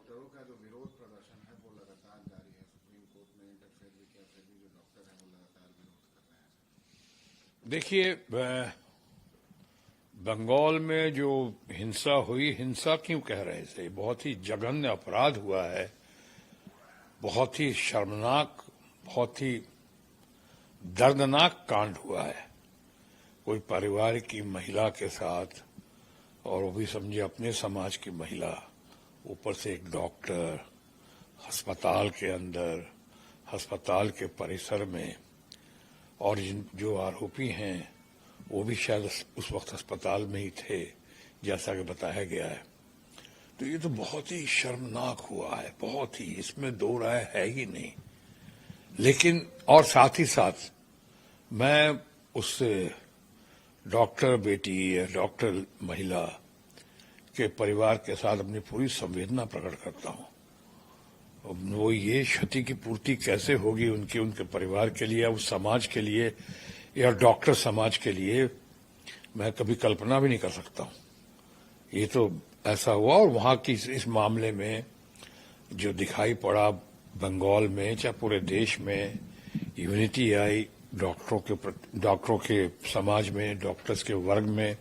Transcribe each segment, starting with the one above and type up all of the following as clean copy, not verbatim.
डॉक्टरों का जो विरोध प्रदर्शन है वो लगातार जारी है। सुप्रीम कोर्ट में इंटरफेयर भी किया, फिर भी जो डॉक्टर हैं वो लगातार विरोध कर रहे हैं। देखिए, बंगाल में जो हिंसा हुई, हिंसा क्यों कह रहे थे, बहुत ही जघन्य अपराध हुआ है, बहुत ही शर्मनाक, बहुत ही दर्दनाक कांड हुआ है। कोई परिवार की महिला के साथ, और वो भी समझे अपने समाज की महिला, ऊपर से एक डॉक्टर, अस्पताल के अंदर, अस्पताल के परिसर में, और जो आरोपी हैं वो भी शायद उस वक्त अस्पताल में ही थे, जैसा कि बताया गया है। तो ये तो बहुत ही शर्मनाक हुआ है, बहुत ही, इसमें दो राय है ही नहीं। लेकिन और साथ ही साथ मैं उस डॉक्टर बेटी या डॉक्टर महिला के परिवार के साथ अपनी पूरी संवेदना प्रकट करता हूं। वो ये क्षति की पूर्ति कैसे होगी उनके परिवार के लिए, उस समाज के लिए या डॉक्टर समाज के लिए, मैं कभी कल्पना भी नहीं कर सकता हूं। ये तो ऐसा हुआ। और वहां की इस मामले में जो दिखाई पड़ा बंगाल में, चाहे पूरे देश में, यूनिटी आई डॉक्टरों के समाज में, डॉक्टर्स के वर्ग में,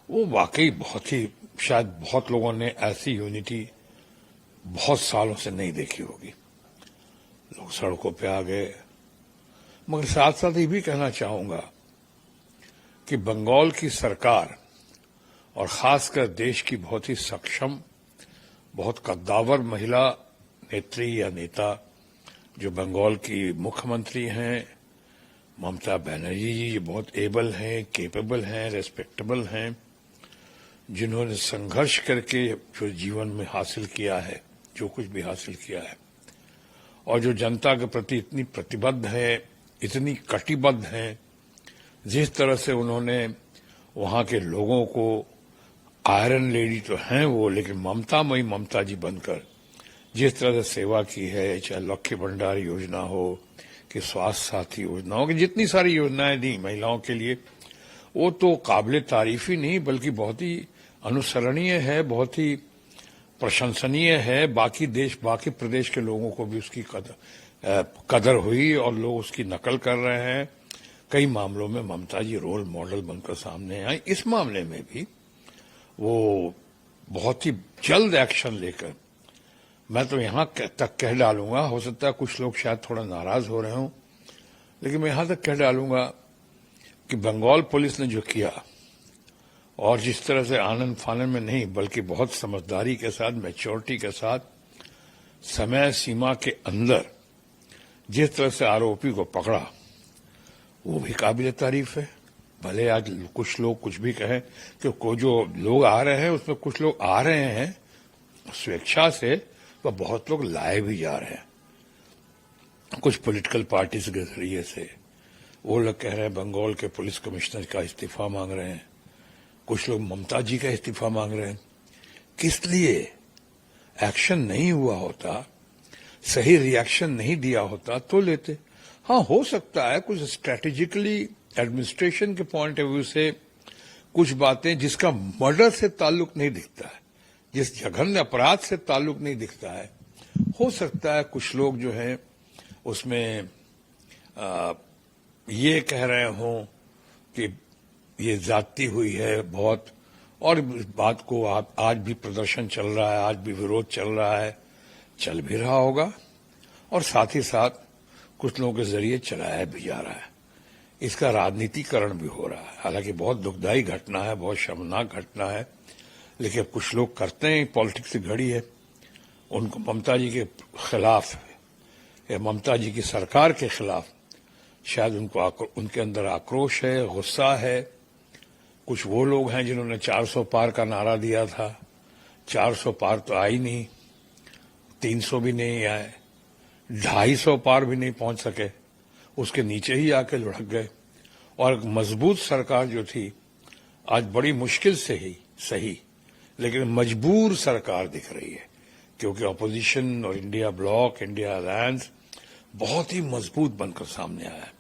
वो वाकई बहुत ही, शायद बहुत लोगों ने ऐसी यूनिटी बहुत सालों से नहीं देखी होगी। लोग सड़कों पे आ गए। मगर साथ साथ ये भी कहना चाहूंगा कि बंगाल की सरकार और खासकर देश की बहुत ही सक्षम, बहुत कद्दावर महिला नेत्री या नेता जो बंगाल की मुख्यमंत्री हैं, ममता बनर्जी जी, ये बहुत एबल हैं, केपेबल हैं, रेस्पेक्टेबल हैं, जिन्होंने संघर्ष करके जो जीवन में हासिल किया है, जो कुछ भी हासिल किया है, और जो जनता के प्रति इतनी प्रतिबद्ध है, इतनी कटिबद्ध हैं, जिस तरह से उन्होंने वहां के लोगों को, आयरन लेडी तो हैं वो, लेकिन ममतामयी ममता जी बनकर जिस तरह से सेवा की है, चाहे लक्ष्य भंडार योजना हो कि स्वास्थ्य साथी योजना हो, कि जितनी सारी योजनाएं दी महिलाओं के लिए, वो तो काबिले तारीफ ही नहीं बल्कि बहुत ही अनुसरणीय है, बहुत ही प्रशंसनीय है। बाकी प्रदेश के लोगों को भी उसकी कदर हुई और लोग उसकी नकल कर रहे हैं। कई मामलों में ममता जी रोल मॉडल बनकर सामने आई। इस मामले में भी वो बहुत ही जल्द एक्शन लेकर, मैं तो यहां तक कह डालूंगा, हो सकता है कुछ लोग शायद थोड़ा नाराज हो रहे हों, लेकिन मैं यहां तक कह डालूंगा कि बंगाल पुलिस ने जो किया, और जिस तरह से आनंद फानन में नहीं बल्कि बहुत समझदारी के साथ, मैच्योरिटी के साथ, समय सीमा के अंदर जिस तरह से आरोपी को पकड़ा, वो भी काबिल तारीफ है। भले आज कुछ लोग कुछ भी कहें कि जो लोग आ रहे हैं उसमें कुछ लोग आ रहे हैं स्वेच्छा से, तो बहुत लोग लाए भी जा रहे हैं कुछ पॉलिटिकल पार्टीज के जरिए से। वो लोग कह रहे हैं बंगाल के पुलिस कमिश्नर का इस्तीफा मांग रहे हैं, कुछ लोग ममता जी का इस्तीफा मांग रहे हैं। किस लिए? एक्शन नहीं हुआ होता, सही रिएक्शन नहीं दिया होता तो लेते। हाँ, हो सकता है कुछ स्ट्रेटेजिकली एडमिनिस्ट्रेशन के पॉइंट ऑफ व्यू से कुछ बातें जिसका मर्डर से ताल्लुक नहीं दिखता है, जिस जघन्य अपराध से ताल्लुक नहीं दिखता है, हो सकता है कुछ लोग जो हैं उसमें ये कह रहे हों कि ये ज्यादती हुई है बहुत, और इस बात को आज भी प्रदर्शन चल रहा है, आज भी विरोध चल रहा है, चल भी रहा होगा, और साथ ही साथ कुछ लोगों के जरिए चलाया भी जा रहा है। इसका राजनीतिकरण भी हो रहा है। हालांकि बहुत दुखदायी घटना है, बहुत शर्मनाक घटना है, लेकिन कुछ लोग करते हैं, पॉलिटिक्स से घड़ी है, उनको ममता जी के खिलाफ या ममता जी की सरकार के खिलाफ शायद उनके अंदर आक्रोश है, गुस्सा है। कुछ वो लोग हैं जिन्होंने 400 पार का नारा दिया था, 400 पार तो आई नहीं, 300 भी नहीं आए, 250 पार भी नहीं पहुंच सके, उसके नीचे ही आके लुढ़क गए। और एक मजबूत सरकार जो थी, आज बड़ी मुश्किल से ही सही लेकिन मजबूर सरकार दिख रही है, क्योंकि ऑपोजिशन और इंडिया ब्लॉक, इंडिया अलायंस बहुत ही मजबूत बनकर सामने आया है।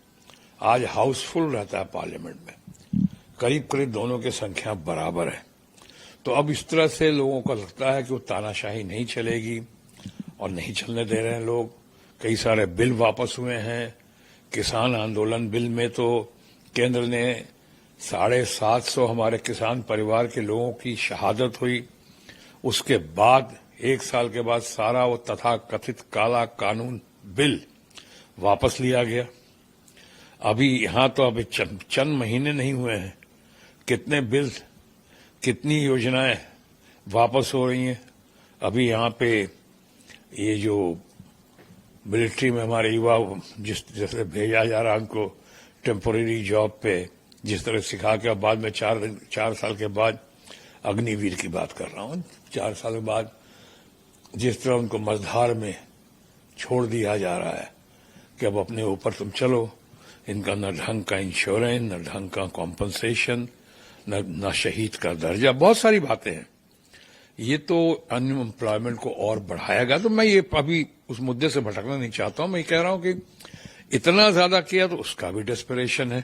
आज हाउसफुल रहता है पार्लियामेंट में, करीब करीब दोनों की संख्या बराबर है। तो अब इस तरह से लोगों को लगता है कि वो तानाशाही नहीं चलेगी और नहीं चलने दे रहे हैं लोग। कई सारे बिल वापस हुए हैं। किसान आंदोलन बिल में तो केंद्र ने 750 हमारे किसान परिवार के लोगों की शहादत हुई। उसके बाद 1 साल के बाद सारा वो तथाकथित काला कानून बिल वापस लिया गया। अभी यहां तो अभी चंद महीने नहीं हुए हैं, कितने बिल, कितनी योजनाएं वापस हो रही हैं। अभी यहां पे ये जो मिलिट्री में हमारे युवा जैसे भेजा जा रहा है उनको टेम्पोरेरी जॉब पे, जिस तरह सिखा के बाद में 4 साल के बाद अग्निवीर की बात कर रहा हूं, 4 साल के बाद जिस तरह उनको मझधार में छोड़ दिया जा रहा है कि अब अपने ऊपर तुम चलो। इनका न ढंग का इंश्योरेंस, न ढंग का कॉम्पनसेशन, न शहीद का दर्जा, बहुत सारी बातें हैं। ये तो अनएम्प्लॉयमेंट को और बढ़ाएगा। तो मैं ये अभी उस मुद्दे से भटकना नहीं चाहता हूं। मैं ये कह रहा हूं कि इतना ज्यादा किया तो उसका भी डेस्परेशन है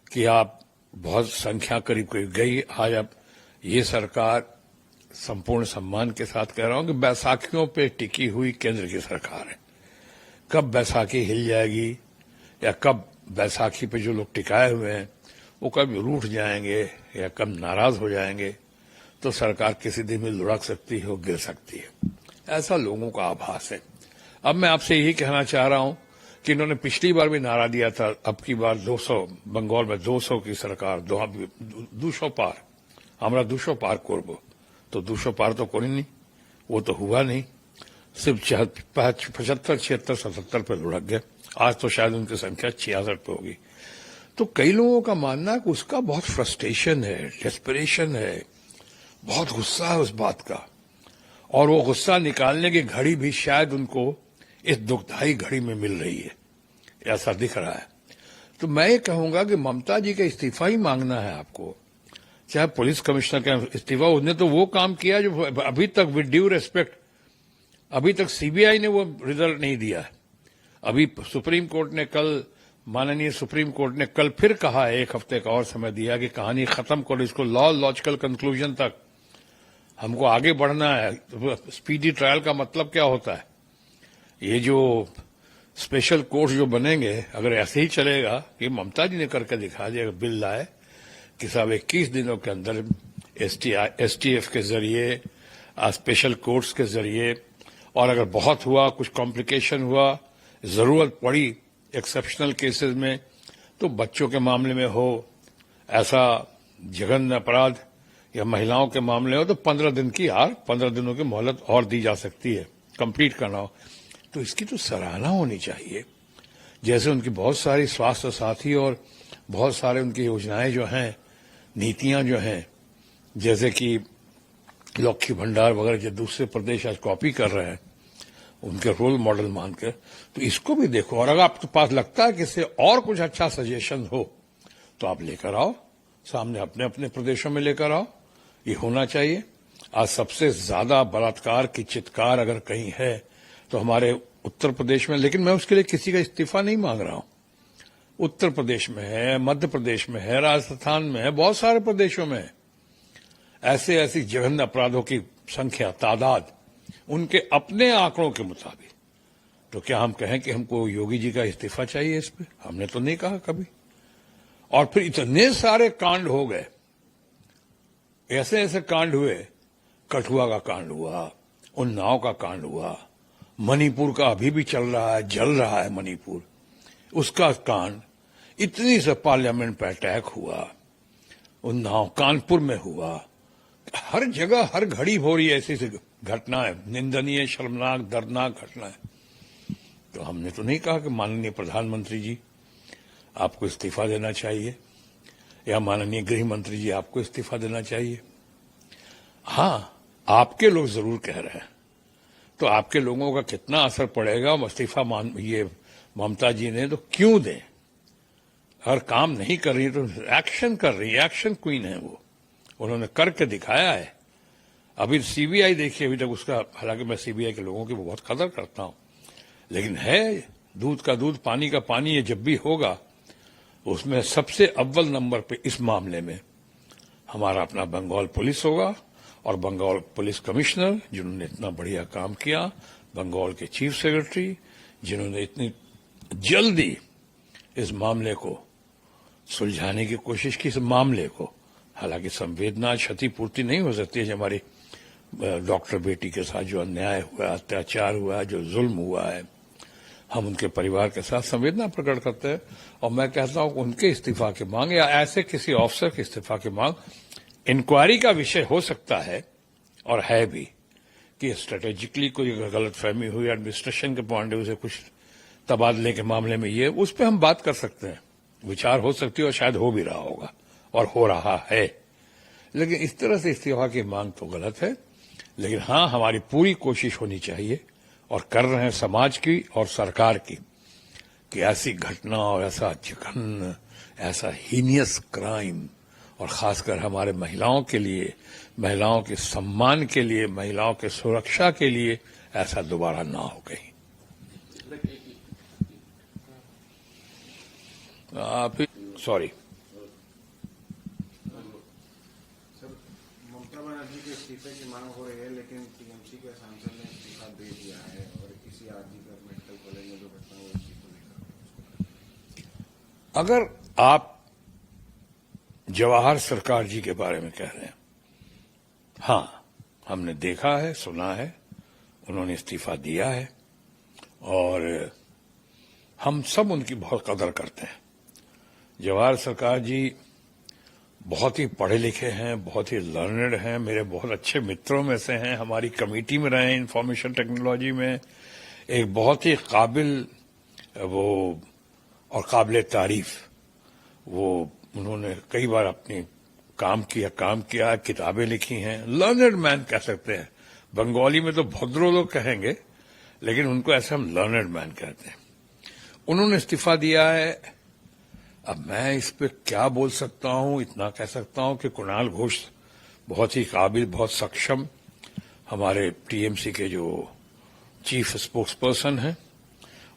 कि आप बहुत संख्या करीब करीब गई। आज अब ये सरकार, संपूर्ण सम्मान के साथ कह रहा हूं कि बैसाखियों पे टिकी हुई केंद्र की सरकार है। कब बैसाखी हिल जाएगी या कब बैसाखी पे जो लोग टिकाए हुए हैं वो कब रूठ जाएंगे या कब नाराज हो जाएंगे तो सरकार किसी दिन में लुढ़क सकती है, गिर सकती है, ऐसा लोगों का आभास है। अब मैं आपसे यही कहना चाह रहा हूं कि इन्होंने पिछली बार भी नारा दिया था, अब की बार 200, बंगाल में 200 की सरकार, 200 पार, हमारा 200 पार करबो। तो 200 पार तो कोई नहीं, वो तो हुआ नहीं, सिर्फ 75, 76, 77 पे लुढ़क गए। आज तो शायद उनकी संख्या 66 पे होगी। तो कई लोगों का मानना है कि उसका बहुत फ्रस्ट्रेशन है, डेस्परेशन है, बहुत गुस्सा है उस बात का, और वो गुस्सा निकालने की घड़ी भी शायद उनको इस दुखदाई घड़ी में मिल रही है, ऐसा दिख रहा है। तो मैं ये कहूंगा कि ममता जी का इस्तीफा ही मांगना है आपको, चाहे पुलिस कमिश्नर का इस्तीफा। उसने तो वो काम किया जो अभी तक, विद ड्यू रेस्पेक्ट, अभी तक सीबीआई ने वो रिजल्ट नहीं दिया है। अभी सुप्रीम कोर्ट ने कल, माननीय सुप्रीम कोर्ट ने कल फिर कहा है, 1 हफ्ते का और समय दिया कि कहानी खत्म करो, इसको लॉजिकल कंक्लूजन तक हमको आगे बढ़ना है। तो स्पीडी ट्रायल का मतलब क्या होता है? ये जो स्पेशल कोर्ट जो बनेंगे, अगर ऐसे ही चलेगा कि ममता जी ने करके दिखा दिया, बिल लाए कि साहब 21 दिनों के अंदर एसटीएफ के जरिए, स्पेशल कोर्ट्स के जरिए, और अगर बहुत हुआ, कुछ कॉम्प्लिकेशन हुआ, जरूरत पड़ी एक्सेप्शनल केसेस में, तो बच्चों के मामले में हो ऐसा जघन्य अपराध या महिलाओं के मामले हो तो 15 दिन की 15 दिनों की मोहलत और दी जा सकती है, कंप्लीट करना हो। तो इसकी तो सराहना होनी चाहिए। जैसे उनकी बहुत सारी स्वास्थ्य साथी और बहुत सारे उनकी योजनाएं जो हैं, नीतियां जो हैं, जैसे कि लक्ष्मी भंडार वगैरह, जो दूसरे प्रदेश आज कॉपी कर रहे हैं उनके रोल मॉडल मानकर, तो इसको भी देखो। और अगर आपके पास लगता है कि इससे और कुछ अच्छा सजेशन हो तो आप लेकर आओ सामने, अपने अपने प्रदेशों में लेकर आओ। ये होना चाहिए। आज सबसे ज्यादा बलात्कार की चित्कार अगर कहीं है तो हमारे उत्तर प्रदेश में, लेकिन मैं उसके लिए किसी का इस्तीफा नहीं मांग रहा हूं। उत्तर प्रदेश में है, मध्य प्रदेश में है, राजस्थान में है, बहुत सारे प्रदेशों में है। ऐसी जघन्य अपराधों की संख्या, तादाद उनके अपने आंकड़ों के मुताबिक। तो क्या हम कहें कि हमको योगी जी का इस्तीफा चाहिए? इस पे हमने तो नहीं कहा कभी। और फिर इतने सारे कांड हो गए, ऐसे कांड हुए, कठुआ का कांड हुआ, उन्नाव का कांड हुआ, मणिपुर का अभी भी चल रहा है, जल रहा है मणिपुर, उसका कांड, इतनी से पार्लियामेंट पर अटैक हुआ, उन्नाव, कानपुर में हुआ, हर जगह हर घड़ी हो रही है ऐसी घटनाएं, निंदनीय, शर्मनाक, दर्दनाक घटनाएं। तो हमने तो नहीं कहा कि माननीय प्रधानमंत्री जी आपको इस्तीफा देना चाहिए या माननीय गृह मंत्री जी आपको इस्तीफा देना चाहिए। हां, आपके लोग जरूर कह रहे हैं, तो आपके लोगों का कितना असर पड़ेगा इस्तीफा ये ममता जी ने तो क्यों दें? हर काम नहीं कर रही तो एक्शन कर रही है, एक्शन क्वीन है वो, उन्होंने करके दिखाया है। अभी सीबीआई देखिए, अभी तक उसका, हालांकि मैं सीबीआई के लोगों की बहुत कदर करता हूं, लेकिन है दूध का दूध, पानी का पानी, ये जब भी होगा उसमें सबसे अव्वल नंबर पे इस मामले में हमारा अपना बंगाल पुलिस होगा और बंगाल पुलिस कमिश्नर जिन्होंने इतना बढ़िया काम किया, बंगाल के चीफ सेक्रेटरी जिन्होंने इतनी जल्दी इस मामले को सुलझाने की कोशिश की, इस मामले को, हालांकि संवेदना क्षतिपूर्ति नहीं हो सकती है। हमारी डॉक्टर बेटी के साथ जो अन्याय हुआ, अत्याचार हुआ, जो जुल्म हुआ है, हम उनके परिवार के साथ संवेदना प्रकट करते हैं और मैं कहता हूं कि उनके इस्तीफा की मांग या ऐसे किसी ऑफिसर के इस्तीफा की मांग इंक्वायरी का विषय हो सकता है और है भी कि स्ट्रेटेजिकली कोई गलतफहमी हुई एडमिनिस्ट्रेशन के पॉइंट ऑफ व्यू से कुछ तबादले के मामले में, ये उस पर हम बात कर सकते हैं, विचार हो सकती है और शायद हो भी रहा होगा और हो रहा है। लेकिन इस तरह से इस्तीफा की मांग तो गलत है। लेकिन हां, हमारी पूरी कोशिश होनी चाहिए और कर रहे हैं समाज की और सरकार की कि ऐसी घटना और ऐसा जघन्य, ऐसा हीनियस क्राइम और खासकर हमारे महिलाओं के लिए, महिलाओं के सम्मान के लिए, महिलाओं के सुरक्षा के लिए ऐसा दोबारा ना हो कहीं। सॉरी, सर, ममता बनर्जी के इस्तीफे की मांग हो रही है, लेकिन टीएमसी के सांसद ने इस्तीफा दे दिया है और इसी आरजी का मेडिकल कॉलेज में जो घटना हुई उसी को लेकर। अगर आप जवाहर सरकार जी के बारे में कह रहे हैं, हां, हमने देखा है, सुना है, उन्होंने इस्तीफा दिया है और हम सब उनकी बहुत कदर करते हैं। जवाहर सरकार जी बहुत ही पढ़े लिखे हैं, बहुत ही लर्नड हैं, मेरे बहुत अच्छे मित्रों में से हैं, हमारी कमेटी में रहे हैं इंफॉर्मेशन टेक्नोलॉजी में, एक बहुत ही काबिल वो और काबिल तारीफ वो, उन्होंने कई बार अपनी काम किया, किताबें लिखी हैं, लर्नड मैन कह सकते हैं। बंगाली में तो भद्रो लोग कहेंगे, लेकिन उनको ऐसे हम लर्नड मैन कहते हैं। उन्होंने इस्तीफा दिया है। अब मैं इस पे क्या बोल सकता हूं, इतना कह सकता हूं कि कुणाल घोष बहुत ही काबिल, बहुत सक्षम हमारे टीएमसी के जो चीफ स्पोक्स पर्सन हैं,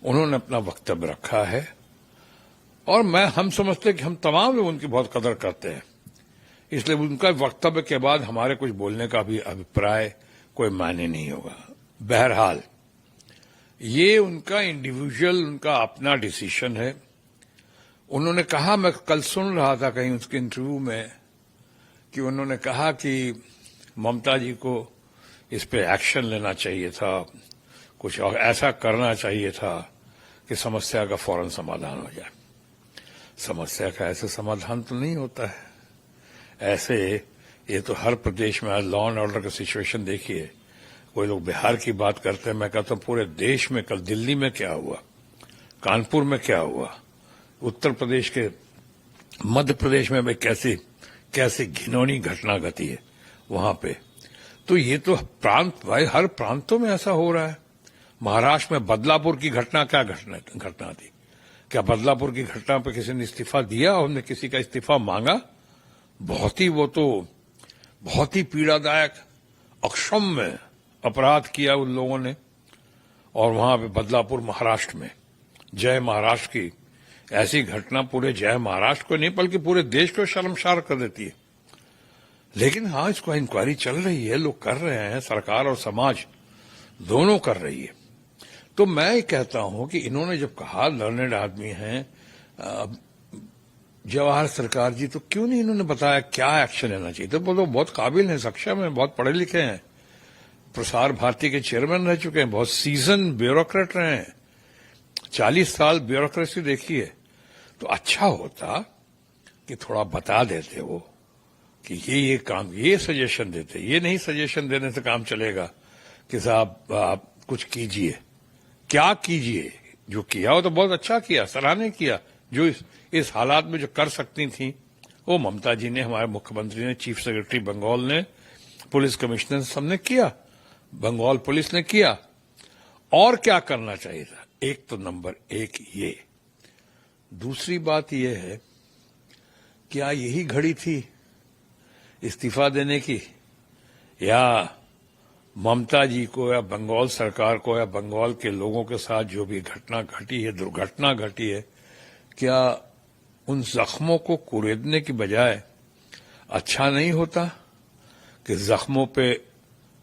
उन्होंने अपना वक्तव्य रखा है और हम समझते हैं कि हम तमाम लोग उनकी बहुत कदर करते हैं, इसलिए उनका वक्तव्य के बाद हमारे कुछ बोलने का भी अभिप्राय कोई मायने नहीं होगा। बहरहाल ये उनका इंडिविजुअल, उनका अपना डिसीजन है। उन्होंने कहा, मैं कल सुन रहा था कहीं उसके इंटरव्यू में कि उन्होंने कहा कि ममता जी को इस पे एक्शन लेना चाहिए था, कुछ और ऐसा करना चाहिए था कि समस्या का फौरन समाधान हो जाए। समस्या का ऐसे समाधान तो नहीं होता है ऐसे। ये तो हर प्रदेश में आज लॉ एंड ऑर्डर का सिचुएशन देखिए। कोई लोग बिहार की बात करते हैं, मैं कहता हूं पूरे देश में, कल दिल्ली में क्या हुआ, कानपुर में क्या हुआ, उत्तर प्रदेश के, मध्य प्रदेश में कैसी घिनौनी घटना घटी है वहां पे। तो ये तो प्रांत, भाई हर प्रांतों में ऐसा हो रहा है। महाराष्ट्र में बदलापुर की घटना क्या घटना थी? क्या बदलापुर की घटना पर किसी ने इस्तीफा दिया? हमने किसी का इस्तीफा मांगा? वो तो बहुत ही पीड़ादायक, अक्षम्य अपराध किया उन लोगों ने। और वहां पे बदलापुर महाराष्ट्र में, जय महाराष्ट्र की ऐसी घटना पूरे जय महाराष्ट्र को नहीं बल्कि पूरे देश को शर्मसार कर देती है। लेकिन हाँ, इसको इंक्वायरी चल रही है, लोग कर रहे हैं, सरकार और समाज दोनों कर रही है। तो मैं कहता हूं कि इन्होंने जब कहा, लर्नेड आदमी हैं जवाहर सरकार जी, तो क्यों नहीं इन्होंने बताया क्या एक्शन लेना चाहिए? तो वो बहुत काबिल हैं, सक्षम हैं, बहुत पढ़े लिखे हैं, प्रसार भारती के चेयरमैन रह चुके हैं, बहुत सीजन ब्यूरोक्रेट रहे हैं, 40 साल ब्यूरोक्रेसी देखी है। तो अच्छा होता कि थोड़ा बता देते वो कि ये काम, ये सजेशन देते। ये नहीं सजेशन देने से काम चलेगा कि साहब आप कुछ कीजिए। क्या कीजिए? जो किया वो तो बहुत अच्छा किया, सराहनीय किया। जो इस हालात में जो कर सकती थी वो ममता जी ने, हमारे मुख्यमंत्री ने, चीफ सेक्रेटरी बंगाल ने, पुलिस कमिश्नर सबने किया, बंगाल पुलिस ने किया। और क्या करना चाहिए था? एक तो नंबर एक ये। दूसरी बात यह है, क्या यही घड़ी थी इस्तीफा देने की, या ममता जी को या बंगाल सरकार को या बंगाल के लोगों के साथ जो भी घटना घटी है, दुर्घटना घटी है, क्या उन जख्मों को कुरेदने की बजाय अच्छा नहीं होता कि जख्मों पे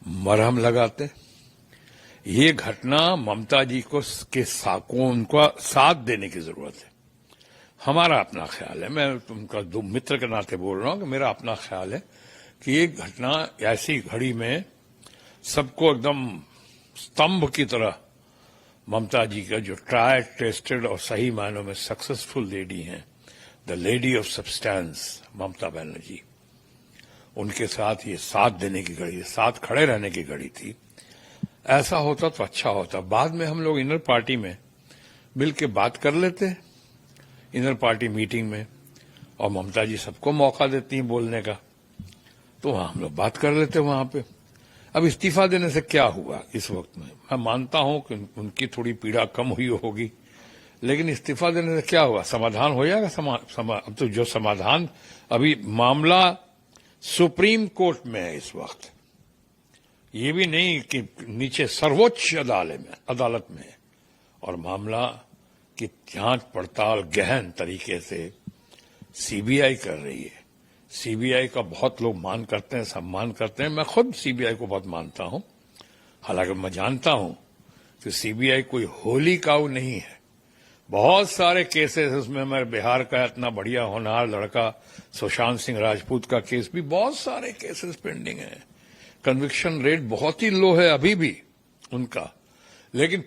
मरहम लगाते? ये घटना ममता जी को उनका साथ देने की जरूरत है। हमारा अपना ख्याल है, मैं तुमका दो मित्र के नाते बोल रहा हूं कि मेरा अपना ख्याल है कि ये घटना ऐसी घड़ी में सबको एकदम स्तंभ की तरह ममता जी का जो ट्राइड टेस्टेड और सही मायनों में सक्सेसफुल लेडी हैं, the lady of substance Mamata Banerjee, उनके साथ ये साथ देने की घड़ी, साथ खड़े रहने की घड़ी थी। ऐसा होता तो अच्छा होता। बाद में हम लोग इनर पार्टी में मिल के बात कर लेते, इनर पार्टी मीटिंग में, और ममता जी सबको मौका देती हैं बोलने का, तो वहां हम लोग बात कर लेते वहां पे। अब इस्तीफा देने से क्या हुआ इस वक्त में? मैं मानता हूं कि उनकी थोड़ी पीड़ा कम हुई होगी, लेकिन इस्तीफा देने से क्या हुआ? समाधान हो जाएगा? अब तो जो समाधान, अभी मामला सुप्रीम कोर्ट में है इस वक्त, ये भी नहीं कि नीचे सर्वोच्च अदालत में है, और मामला की जांच पड़ताल गहन तरीके से सीबीआई कर रही है। सीबीआई का बहुत लोग मान करते हैं, सम्मान करते हैं। मैं खुद सीबीआई को बहुत मानता हूं, हालांकि मैं जानता हूं कि सीबीआई कोई होली काऊ नहीं है। बहुत सारे केसेस उसमें, मैं बिहार का इतना बढ़िया होनहार लड़का सुशांत सिंह राजपूत का केस भी, बहुत सारे केसेस पेंडिंग है। कन्विक्शन रेट बहुत ही लो है अभी भी उनका, लेकिन